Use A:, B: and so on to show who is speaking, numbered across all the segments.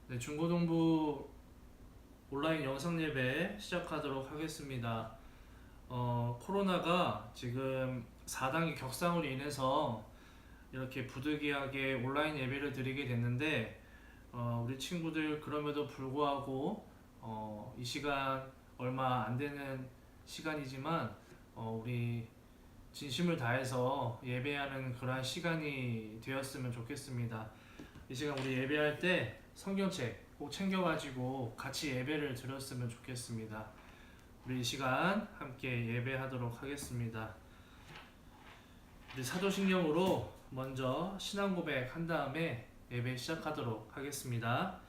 A: 네, 중고등부 온라인 영상 예배 시작하도록 하겠습니다. 코로나가 지금 4단계 격상으로 인해서 이렇게 부득이하게 온라인 예배를 드리게 됐는데, 우리 친구들 그럼에도 불구하고 이 시간 얼마 안 되는 시간이지만 우리 진심을 다해서 예배하는 그러한 시간이 되었으면 좋겠습니다. 이 시간 우리 예배할 때 성경책 꼭 챙겨가지고 같이 예배를 드렸으면 좋겠습니다. 우리 이 시간 함께 예배하도록 하겠습니다. 우리 사도신경으로 먼저 신앙 고백 한 다음에 예배 시작하도록 하겠습니다.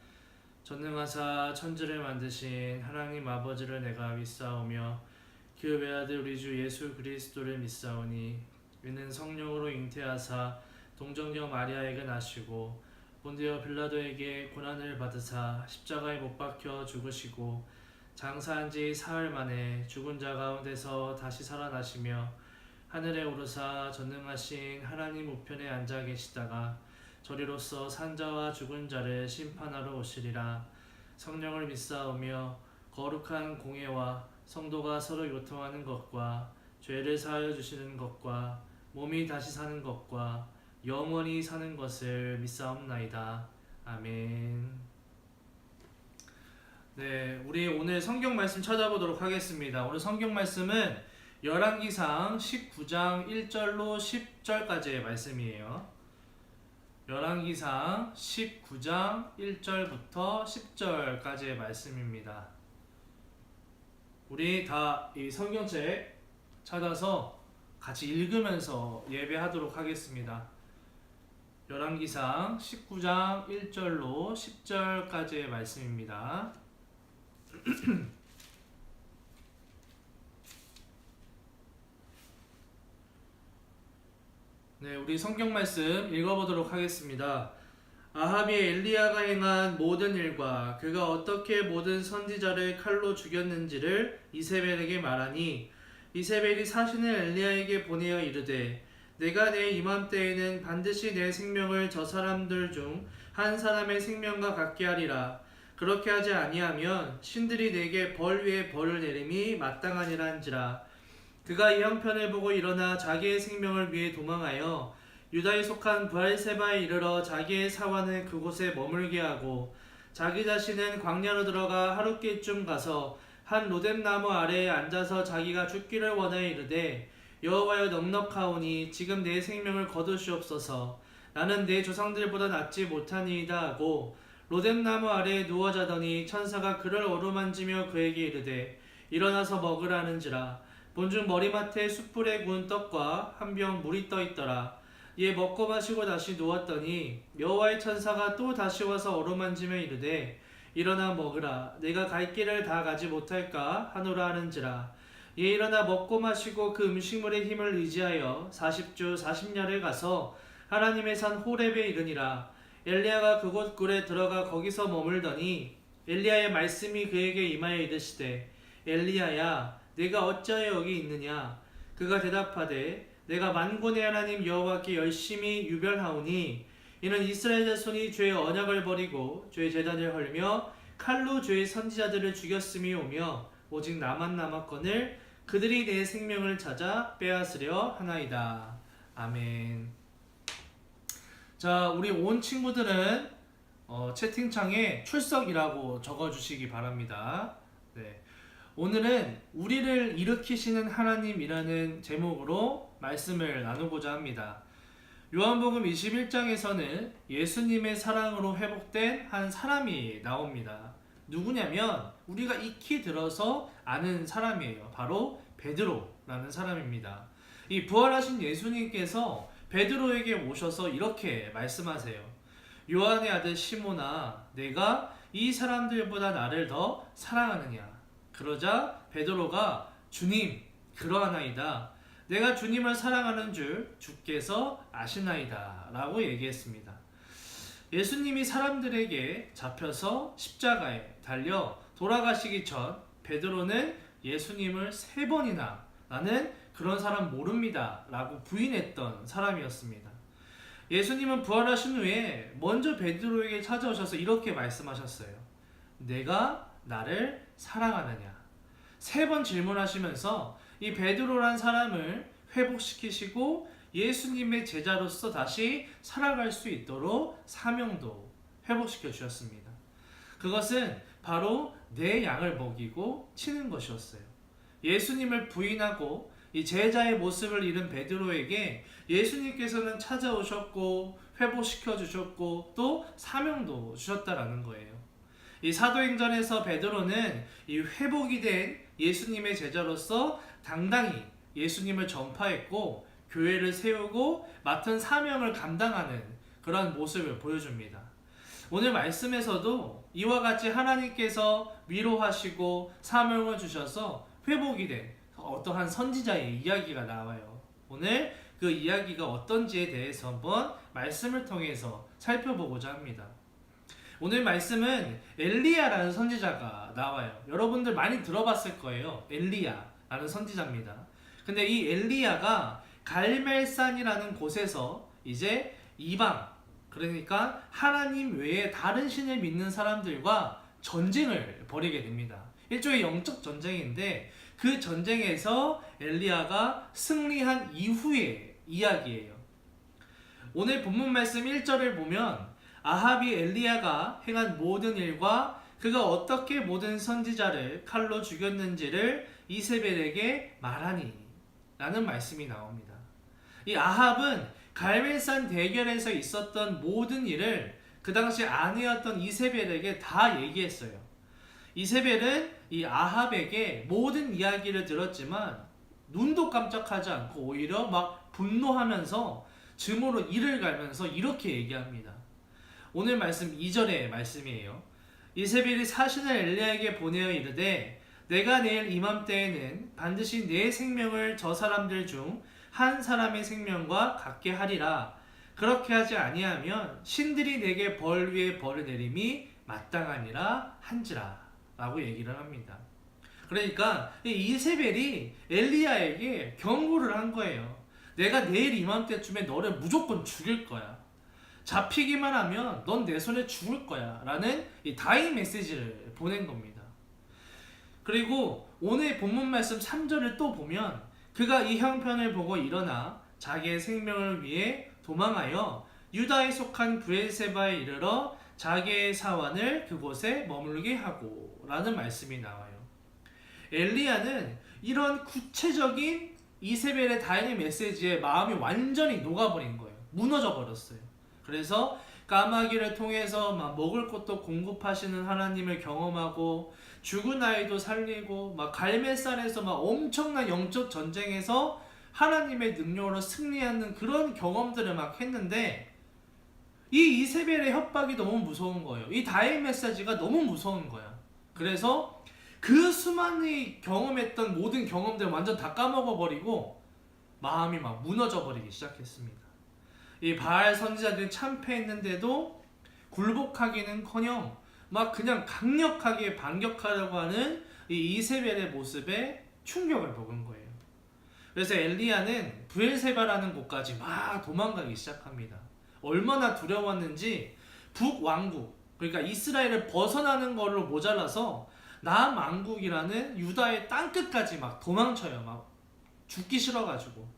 A: 전능하사 천지를 만드신 하나님 아버지를 내가 믿사오며 그 외아들 우리 주 예수 그리스도를 믿사오니 이는 성령으로 잉태하사 동정녀 마리아에게 나시고 본디오 빌라도에게 고난을 받으사 십자가에 못 박혀 죽으시고 장사한 지 사흘 만에 죽은 자 가운데서 다시 살아나시며 하늘에 오르사 전능하신 하나님 우편에 앉아 계시다가 저리로서 산 자와 죽은 자를 심판하러 오시리라. 성령을 믿사오며 거룩한 공예와 성도가 서로 요통하는 것과 죄를 사하여 주시는 것과 몸이 다시 사는 것과 영원히 사는 것을 믿사옵나이다. 아멘. 네, 우리 오늘 성경 말씀 찾아보도록 하겠습니다. 오늘 성경 말씀은 열왕기상 19장 1절로 10절까지의 말씀이에요. 열왕기상 19장 1절부터 10절까지의 말씀입니다. 우리 다 이 성경책 찾아서 같이 읽으면서 예배하도록 하겠습니다. 열왕기상 19장 1절로 10절까지의 말씀입니다. 네, 우리 성경 말씀 읽어보도록 하겠습니다. 아합이 엘리야가 행한 모든 일과 그가 어떻게 모든 선지자를 칼로 죽였는지를 이세벨에게 말하니 이세벨이 사신을 엘리야에게 보내어 이르되 내가 내 이맘때에는 반드시 내 생명을 저 사람들 중 한 사람의 생명과 같게 하리라. 그렇게 하지 아니하면 신들이 내게 벌 위에 벌을 내림이 마땅하니라 한지라. 그가 이 형편을 보고 일어나 자기의 생명을 위해 도망하여 유다에 속한 브알세바에 이르러 자기의 사환을 그곳에 머물게 하고 자기 자신은 광야로 들어가 하룻길쯤 가서 한 로뎀나무 아래에 앉아서 자기가 죽기를 원하여 이르되 여호와여 넉넉하오니 지금 내 생명을 거두시옵소서. 나는 내 조상들보다 낫지 못하니이다 하고 로뎀나무 아래에 누워 자더니 천사가 그를 어루만지며 그에게 이르되 일어나서 먹으라는지라. 본중 머리맡에 숯불에 구운 떡과 한 병 물이 떠 있더라. 이에 먹고 마시고 다시 누웠더니 여호와의 천사가 또 다시 와서 어루만지며 이르되 일어나 먹으라. 내가 갈 길을 다 가지 못할까 하노라 하는지라. 이에 일어나 먹고 마시고 그 음식물의 힘을 의지하여 40주 40야를 가서 하나님의 산 호렙에 이르니라. 엘리야가 그곳 굴에 들어가 거기서 머물더니 엘리야의 말씀이 그에게 임하여 이르시되 엘리야야 내가 어찌하여 여기 있느냐. 그가 대답하되 내가 만군의 하나님 여호와께 열심히 유별하오니 이는 이스라엘 자손이 죄의 언약을 버리고 죄의 제단을 헐며 칼로 죄의 선지자들을 죽였음이오며 오직 나만 남았거늘 그들이 내 생명을 찾아 빼앗으려 하나이다. 아멘. 자, 우리 온 친구들은 채팅창에 출석이라고 적어주시기 바랍니다. 네. 오늘은 우리를 일으키시는 하나님이라는 제목으로 말씀을 나누고자 합니다. 요한복음 21장에서는 예수님의 사랑으로 회복된 한 사람이 나옵니다. 누구냐면 우리가 익히 들어서 아는 사람이에요. 바로 베드로라는 사람입니다. 이 부활하신 예수님께서 베드로에게 오셔서 이렇게 말씀하세요. 요한의 아들 시몬아, 내가 이 사람들보다 나를 더 사랑하느냐. 그러자 베드로가 주님, 그러하나이다. 내가 주님을 사랑하는 줄 주께서 아시나이다 라고 얘기했습니다. 예수님이 사람들에게 잡혀서 십자가에 달려 돌아가시기 전 베드로는 예수님을 3번이나 나는 그런 사람 모릅니다 라고 부인했던 사람이었습니다. 예수님은 부활하신 후에 먼저 베드로에게 찾아오셔서 이렇게 말씀하셨어요. 내가 나를 사랑하느냐? 3번 질문하시면서 이 베드로란 사람을 회복시키시고 예수님의 제자로서 다시 살아갈 수 있도록 사명도 회복시켜 주셨습니다. 그것은 바로 내 양을 먹이고 치는 것이었어요. 예수님을 부인하고 이 제자의 모습을 잃은 베드로에게 예수님께서는 찾아오셨고 회복시켜 주셨고 또 사명도 주셨다라는 거예요. 이 사도행전에서 베드로는 이 회복이 된 예수님의 제자로서 당당히 예수님을 전파했고 교회를 세우고 맡은 사명을 감당하는 그런 모습을 보여줍니다. 오늘 말씀에서도 이와 같이 하나님께서 위로하시고 사명을 주셔서 회복이 된 어떠한 선지자의 이야기가 나와요. 오늘 그 이야기가 어떤지에 대해서 한번 말씀을 통해서 살펴보고자 합니다. 오늘 말씀은 엘리야라는 선지자가 나와요. 여러분들 많이 들어봤을 거예요. 엘리야라는 선지자입니다. 근데 이 엘리야가 갈멜산이라는 곳에서 이제 이방, 그러니까 하나님 외에 다른 신을 믿는 사람들과 전쟁을 벌이게 됩니다. 일종의 영적 전쟁인데 그 전쟁에서 엘리야가 승리한 이후의 이야기예요. 오늘 본문 말씀 1절을 보면 아합이 엘리야가 행한 모든 일과 그가 어떻게 모든 선지자를 칼로 죽였는지를 이세벨에게 말하니 라는 말씀이 나옵니다. 이 아합은 갈멜산 대결에서 있었던 모든 일을 그 당시 아내였던 이세벨에게 다 얘기했어요. 이세벨은 이 아합에게 모든 이야기를 들었지만 눈도 깜짝하지 않고 오히려 막 분노하면서 증오로 이를 갈면서 이렇게 얘기합니다. 오늘 말씀 2절의 말씀이에요. 이세벨이 사신을 엘리야에게 보내어 이르되 내가 내일 이맘때에는 반드시 내 생명을 저 사람들 중 한 사람의 생명과 같게 하리라. 그렇게 하지 아니하면 신들이 내게 벌 위에 벌을 내림이 마땅하니라 한지라 라고 얘기를 합니다. 그러니까 이세벨이 엘리야에게 경고를 한 거예요. 내가 내일 이맘때쯤에 너를 무조건 죽일 거야. 잡히기만 하면 넌 내 손에 죽을 거야 라는 이 다잉 메시지를 보낸 겁니다. 그리고 오늘 본문 말씀 3절을 또 보면 그가 이 형편을 보고 일어나 자기의 생명을 위해 도망하여 유다에 속한 브엘세바에 이르러 자기의 사환을 그곳에 머물게 하고 라는 말씀이 나와요. 엘리야는 이런 구체적인 이세벨의 다잉 메시지에 마음이 완전히 녹아버린 거예요. 무너져 버렸어요. 그래서 까마귀를 통해서 막 먹을 것도 공급하시는 하나님을 경험하고 죽은 아이도 살리고 막 갈멜산에서 막 엄청난 영적 전쟁에서 하나님의 능력으로 승리하는 그런 경험들을 막 했는데 이 이세벨의 협박이 너무 무서운 거예요. 이 다잉 메시지가 너무 무서운 거야. 그래서 그 수많이 경험했던 모든 경험들을 완전 다 까먹어버리고 마음이 막 무너져버리기 시작했습니다. 이 바알 선지자들이 참패했는데도 굴복하기는커녕 막 그냥 강력하게 반격하려고 하는 이 이세벨의 모습에 충격을 먹은 거예요. 그래서 엘리야는 브엘세바라는 곳까지 막 도망가기 시작합니다. 얼마나 두려웠는지 북왕국, 그러니까 이스라엘을 벗어나는 걸로 모자라서 남왕국이라는 유다의 땅끝까지 막 도망쳐요. 막 죽기 싫어가지고.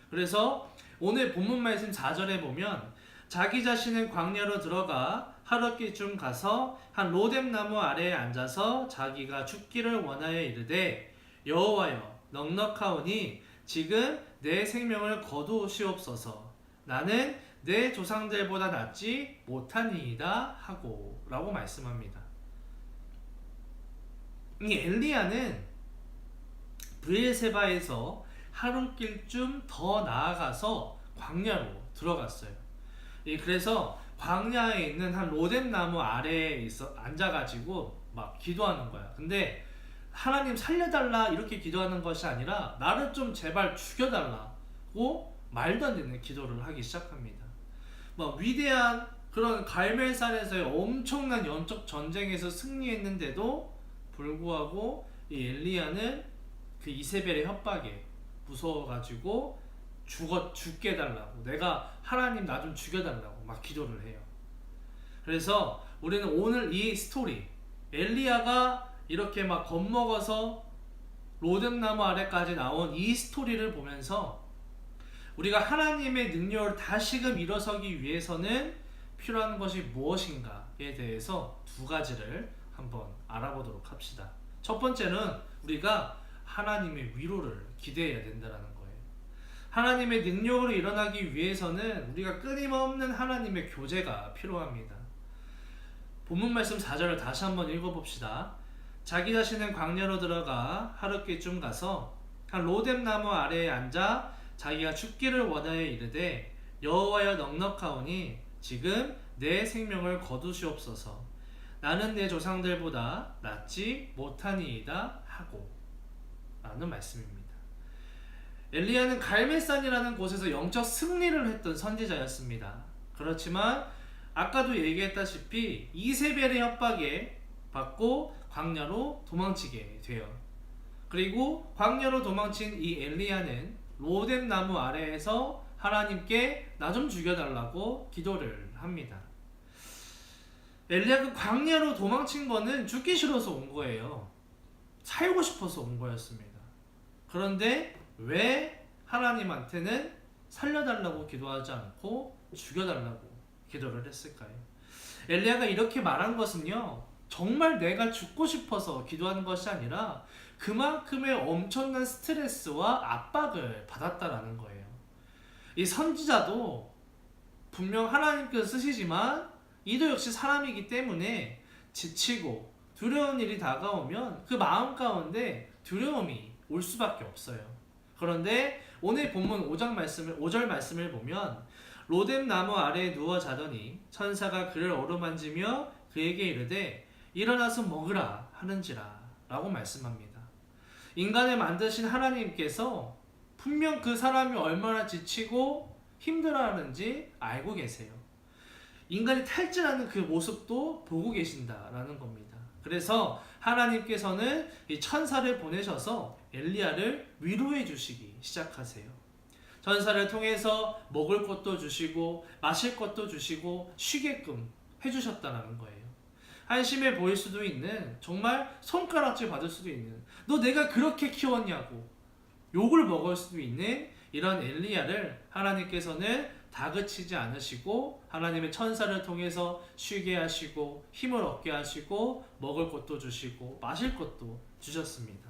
A: 그래서 오늘 본문 말씀 4절에 보면 자기 자신은 광야로 들어가 하룻길쯤 가서 한 로뎀 나무 아래에 앉아서 자기가 죽기를 원하여 이르되 여호와여 넉넉하오니 지금 내 생명을 거두시옵소서. 나는 내 조상들보다 낫지 못하니이다 하고 라고 말씀합니다. 이 엘리야는 브엘세바에서 하룻길쯤 더 나아가서 광야로 들어갔어요. 그래서 광야에 있는 한 로뎀 나무 아래에 앉아가지고 막 기도하는 거야. 근데 하나님 살려달라 이렇게 기도하는 것이 아니라 나를 좀 제발 죽여달라고 말도 안 되는 기도를 하기 시작합니다. 막 위대한 그런 갈멜산에서의 엄청난 영적 전쟁에서 승리했는데도 불구하고 이 엘리야는 그 이세벨의 협박에 무서워가지고 죽게 해달라고, 내가 하나님 나 좀 죽여달라고 막 기도를 해요. 그래서 우리는 오늘 이 스토리, 엘리야가 이렇게 막 겁먹어서 로뎀나무 아래까지 나온 이 스토리를 보면서 우리가 하나님의 능력을 다시금 일어서기 위해서는 필요한 것이 무엇인가에 대해서 두 가지를 한번 알아보도록 합시다. 첫 번째는 우리가 하나님의 위로를 기대해야 된다는 거예요. 하나님의 능력으로 일어나기 위해서는 우리가 끊임없는 하나님의 교제가 필요합니다. 본문 말씀 4절을 다시 한번 읽어봅시다. 자기 자신은 광야로 들어가 하룻길쯤 가서 한 로뎀나무 아래에 앉아 자기가 죽기를 원하여 이르되 여호와여 넉넉하오니 지금 내 생명을 거두시옵소서. 나는 내 조상들보다 낫지 못하니이다 하고 라는 말씀입니다. 엘리야는 갈멜산이라는 곳에서 영적 승리를 했던 선지자였습니다. 그렇지만 아까도 얘기했다시피 이세벨의 협박에 받고 광야로 도망치게 돼요. 그리고 광야로 도망친 이 엘리야는 로뎀나무 아래에서 하나님께 나 좀 죽여달라고 기도를 합니다. 엘리야가 광야로 도망친 거는 죽기 싫어서 온 거예요. 살고 싶어서 온 거였습니다. 그런데 왜 하나님한테는 살려달라고 기도하지 않고 죽여달라고 기도를 했을까요? 엘리야가 이렇게 말한 것은요, 정말 내가 죽고 싶어서 기도하는 것이 아니라 그만큼의 엄청난 스트레스와 압박을 받았다라는 거예요. 이 선지자도 분명 하나님께서 쓰시지만 이도 역시 사람이기 때문에 지치고 두려운 일이 다가오면 그 마음 가운데 두려움이 올 수밖에 없어요. 그런데 오늘 본문 5절 말씀을 보면 로뎀나무 아래에 누워 자더니 천사가 그를 어루만지며 그에게 이르되 일어나서 먹으라 하는지라 라고 말씀합니다. 인간을 만드신 하나님께서 분명 그 사람이 얼마나 지치고 힘들어하는지 알고 계세요. 인간이 탈진하는 그 모습도 보고 계신다라는 겁니다. 그래서 하나님께서는 이 천사를 보내셔서 엘리야를 위로해 주시기 시작하세요. 천사를 통해서 먹을 것도 주시고 마실 것도 주시고 쉬게끔 해주셨다는 거예요. 한심해 보일 수도 있는, 정말 손가락질 받을 수도 있는, 너 내가 그렇게 키웠냐고 욕을 먹을 수도 있는 이런 엘리야를 하나님께서는 다그치지 않으시고 하나님의 천사를 통해서 쉬게 하시고 힘을 얻게 하시고 먹을 것도 주시고 마실 것도 주셨습니다.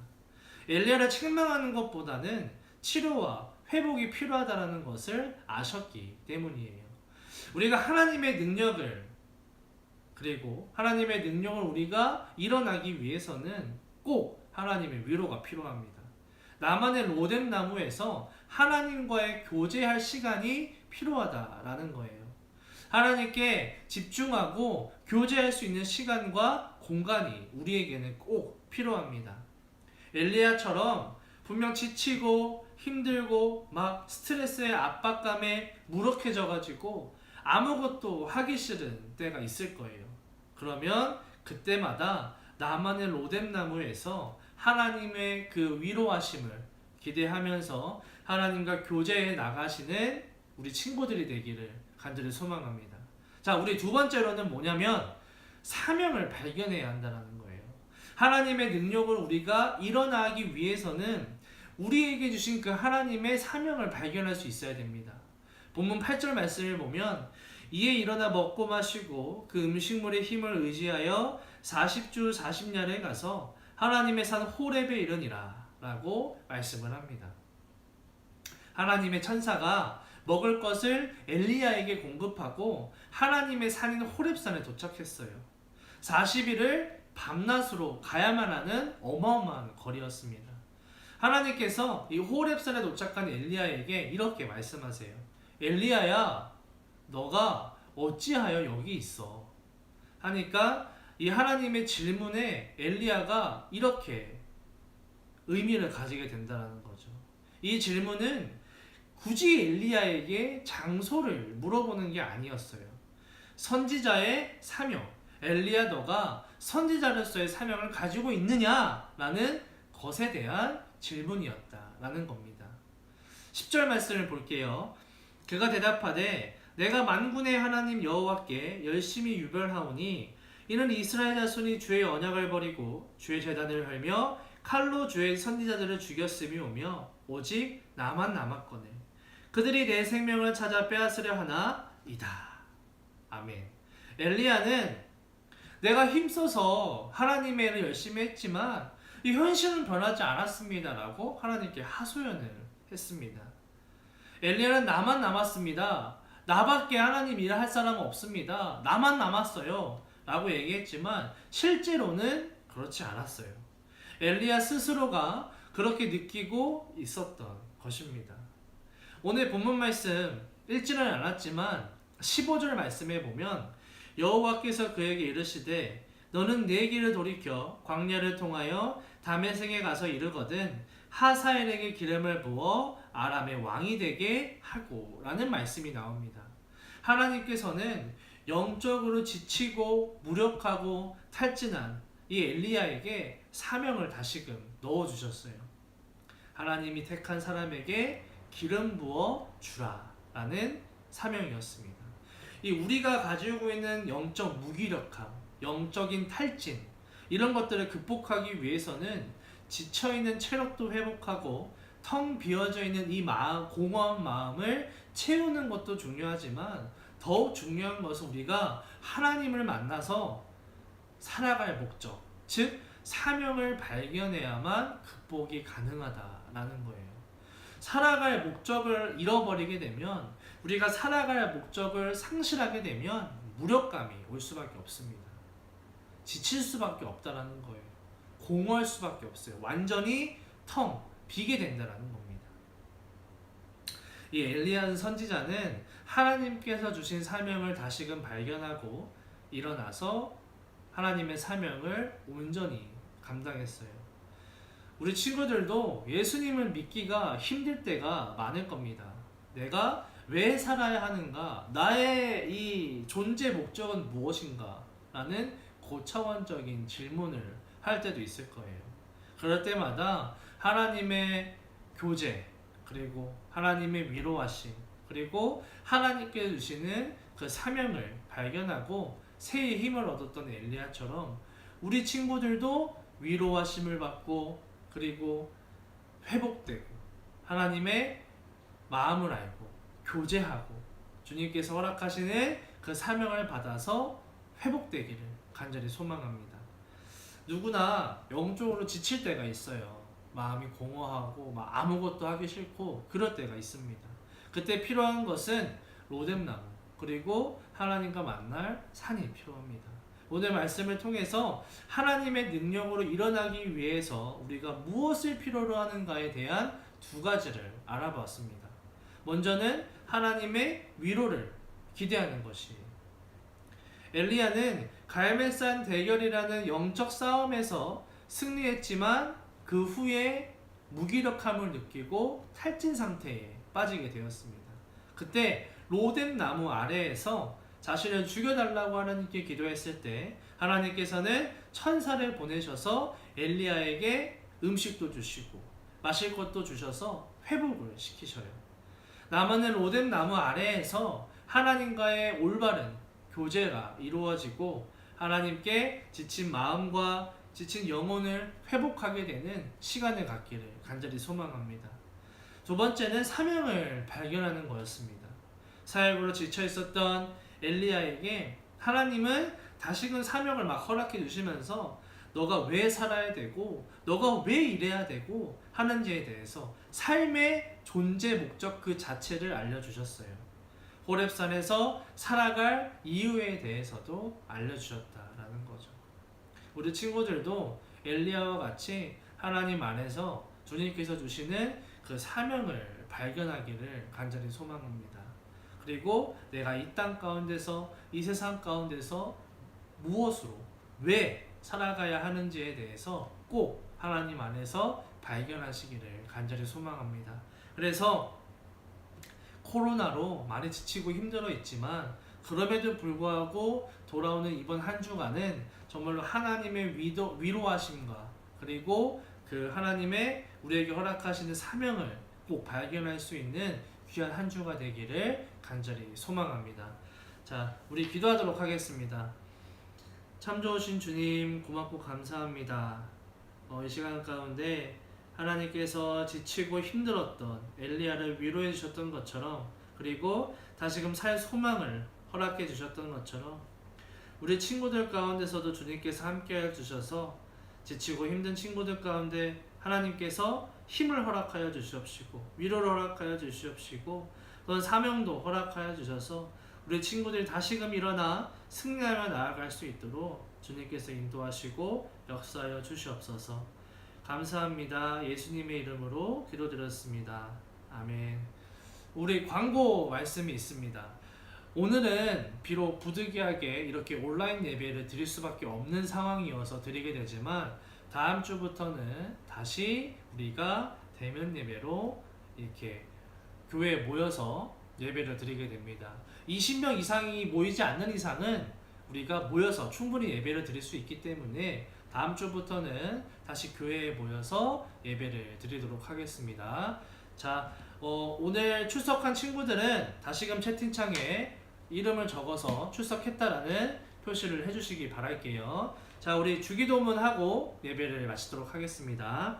A: 엘리야를 책망하는 것보다는 치료와 회복이 필요하다는 것을 아셨기 때문이에요. 우리가 하나님의 능력을, 그리고 하나님의 능력을 우리가 일어나기 위해서는 꼭 하나님의 위로가 필요합니다. 나만의 로뎀나무에서 하나님과의 교제할 시간이 필요하다라는 거예요. 하나님께 집중하고 교제할 수 있는 시간과 공간이 우리에게는 꼭 필요합니다. 엘리야처럼 분명 지치고 힘들고 막 스트레스의 압박감에 무력해져가지고 아무것도 하기 싫은 때가 있을 거예요. 그러면 그때마다 나만의 로뎀나무에서 하나님의 그 위로하심을 기대하면서 하나님과 교제해 나가시는 우리 친구들이 되기를 간절히 소망합니다. 자, 우리 두 번째로는 뭐냐면 사명을 발견해야 한다는 거예요. 하나님의 능력을 우리가 일어나기 위해서는 우리에게 주신 그 하나님의 사명을 발견할 수 있어야 됩니다. 본문 8절 말씀을 보면 이에 일어나 먹고 마시고 그 음식물의 힘을 의지하여 40주 40년에 가서 하나님의 산 호렙에 이르니라 라고 말씀을 합니다. 하나님의 천사가 먹을 것을 엘리야에게 공급하고 하나님의 산인 호렙산에 도착했어요. 40일을 밤낮으로 가야만 하는 어마어마한 거리였습니다. 하나님께서 이 호렙산에 도착한 엘리야에게 이렇게 말씀하세요. 엘리야야, 너가 어찌하여 여기 있어? 하니까 이 하나님의 질문에 엘리야가 이렇게 의미를 가지게 된다는 거죠. 이 질문은 굳이 엘리야에게 장소를 물어보는 게 아니었어요. 선지자의 사명, 엘리야 너가 선지자로서의 사명을 가지고 있느냐라는 것에 대한 질문이었다라는 겁니다. 10절 말씀을 볼게요. 그가 대답하되 내가 만군의 하나님 여호와께 열심히 유별하오니 이는 이스라엘 자손이 주의 언약을 버리고 주의 제단을 헐며 칼로 주의 선지자들을 죽였음이 오며 오직 나만 남았거늘 그들이 내 생명을 찾아 빼앗으려 하나이다. 아멘. 엘리야는 내가 힘써서 하나님의 일을 열심히 했지만 이 현실은 변하지 않았습니다 라고 하나님께 하소연을 했습니다. 엘리야는 나만 남았습니다. 나밖에 하나님 일을 할 사람은 없습니다. 나만 남았어요 라고 얘기했지만 실제로는 그렇지 않았어요. 엘리야 스스로가 그렇게 느끼고 있었던 것입니다. 오늘 본문 말씀 읽지는 않았지만 15절 말씀에 보면 여호와께서 그에게 이르시되 너는 내 길을 돌이켜 광야를 통하여 다메섹에 가서 이르거든 하사엘에게 기름을 부어 아람의 왕이 되게 하고 라는 말씀이 나옵니다. 하나님께서는 영적으로 지치고 무력하고 탈진한 이 엘리야에게 사명을 다시금 넣어주셨어요. 하나님이 택한 사람에게 기름 부어 주라 라는 사명이었습니다. 이 우리가 가지고 있는 영적 무기력함, 영적인 탈진 이런 것들을 극복하기 위해서는 지쳐있는 체력도 회복하고 텅 비어져 있는 이 마음, 공허한 마음을 채우는 것도 중요하지만 더욱 중요한 것은 우리가 하나님을 만나서 살아갈 목적, 즉 사명을 발견해야만 극복이 가능하다라는 거예요. 살아갈 목적을 잃어버리게 되면 우리가 살아갈 목적을 상실하게 되면 무력감이 올 수밖에 없습니다. 지칠 수밖에 없다라는 거예요. 공허할 수밖에 없어요. 완전히 텅 비게 된다라는 겁니다. 이 엘리야 선지자는 하나님께서 주신 사명을 다시금 발견하고 일어나서 하나님의 사명을 온전히 감당했어요. 우리 친구들도 예수님을 믿기가 힘들 때가 많을 겁니다. 내가 왜 살아야 하는가? 나의 이 존재 목적은 무엇인가? 라는 고차원적인 질문을 할 때도 있을 거예요. 그럴 때마다 하나님의 교제, 그리고 하나님의 위로하심, 그리고 하나님께 주시는 그 사명을 발견하고 새의 힘을 얻었던 엘리야처럼 우리 친구들도 위로하심을 받고 그리고 회복되고 하나님의 마음을 알고 교제하고 주님께서 허락하시는 그 사명을 받아서 회복되기를 간절히 소망합니다. 누구나 영적으로 지칠 때가 있어요. 마음이 공허하고 아무것도 하기 싫고 그럴 때가 있습니다. 그때 필요한 것은 로뎀나무 그리고 하나님과 만날 산이 필요합니다. 오늘 말씀을 통해서 하나님의 능력으로 일어나기 위해서 우리가 무엇을 필요로 하는가에 대한 두 가지를 알아봤습니다. 먼저는 하나님의 위로를 기대하는 것이에요. 엘리야는 갈멜산 대결이라는 영적 싸움에서 승리했지만 그 후에 무기력함을 느끼고 탈진 상태에 빠지게 되었습니다. 그때 로뎀 나무 아래에서 자신을 죽여달라고 하나님께 기도했을 때 하나님께서는 천사를 보내셔서 엘리야에게 음식도 주시고 마실 것도 주셔서 회복을 시키셔요. 남은 로뎀 나무 아래에서 하나님과의 올바른 교제가 이루어지고 하나님께 지친 마음과 지친 영혼을 회복하게 되는 시간을 갖기를 간절히 소망합니다. 두 번째는 사명을 발견하는 거였습니다. 사역으로 지쳐 있었던 엘리야에게 하나님은 다시금 사명을 막 허락해 주시면서 너가 왜 살아야 되고 너가 왜 일해야 되고 하는지에 대해서 삶의 존재 목적 그 자체를 알려주셨어요. 호렙산에서 살아갈 이유에 대해서도 알려주셨다라는 거죠. 우리 친구들도 엘리야와 같이 하나님 안에서 주님께서 주시는 그 사명을 발견하기를 간절히 소망합니다. 그리고 내가 이 땅 가운데서 이 세상 가운데서 무엇으로 왜 살아가야 하는지에 대해서 꼭 하나님 안에서 발견하시기를 간절히 소망합니다. 그래서 코로나로 많이 지치고 힘들어 있지만 그럼에도 불구하고 돌아오는 이번 한 주간은 정말로 하나님의 위로하심과 그리고 그 하나님의 우리에게 허락하시는 사명을 꼭 발견할 수 있는 귀한 한 주가 되기를 간절히 소망합니다. 자, 우리 기도하도록 하겠습니다. 참 좋으신 주님, 고맙고 감사합니다. 이 시간 가운데 하나님께서 지치고 힘들었던 엘리야를 위로해 주셨던 것처럼, 그리고 다시금 살 소망을 허락해 주셨던 것처럼, 우리 친구들 가운데서도 주님께서 함께 해주셔서 지치고 힘든 친구들 가운데 하나님께서 힘을 허락하여 주시옵시고, 위로를 허락하여 주시옵시고, 또는 사명도 허락하여 주셔서 우리 친구들이 다시금 일어나 승리하며 나아갈 수 있도록 주님께서 인도하시고 역사하여 주시옵소서. 감사합니다. 예수님의 이름으로 기도드렸습니다. 아멘. 우리 광고 말씀이 있습니다. 오늘은 비록 부득이하게 이렇게 온라인 예배를 드릴 수밖에 없는 상황이어서 드리게 되지만, 다음 주부터는 다시 우리가 대면 예배로 이렇게 교회에 모여서 예배를 드리게 됩니다. 20명 이상이 모이지 않는 이상은 우리가 모여서 충분히 예배를 드릴 수 있기 때문에 다음 주부터는 다시 교회에 모여서 예배를 드리도록 하겠습니다. 자, 오늘 출석한 친구들은 다시금 채팅창에 이름을 적어서 출석했다라는 표시를 해주시기 바랄게요. 자, 우리 주기도문하고 예배를 마치도록 하겠습니다.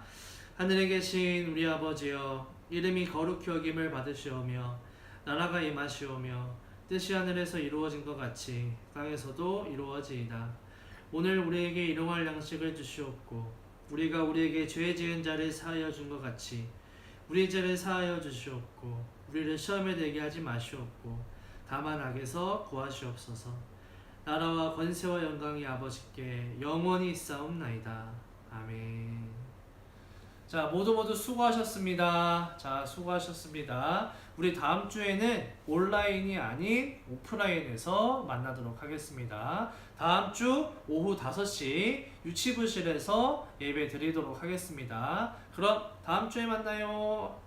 A: 하늘에 계신 우리 아버지여, 이름이 거룩히 여김을 받으시오며 나라가 임하시오며 뜻이 하늘에서 이루어진 것 같이 땅에서도 이루어지이다. 오늘 우리에게 일용할 양식을 주시옵고, 우리가 우리에게 죄 지은 자를 사하여 준 것 같이 우리 죄를 사하여 주시옵고, 우리를 시험에 들게 하지 마시옵고 다만 악에서 구하시옵소서. 나라와 권세와 영광이 아버지께 영원히 있사옵나이다. 아멘. 자, 모두 수고하셨습니다. 자, 수고하셨습니다. 우리 다음 주에는 온라인이 아닌 오프라인에서 만나도록 하겠습니다. 다음 주 오후 5시 유치부실에서 예배 드리도록 하겠습니다. 그럼 다음 주에 만나요.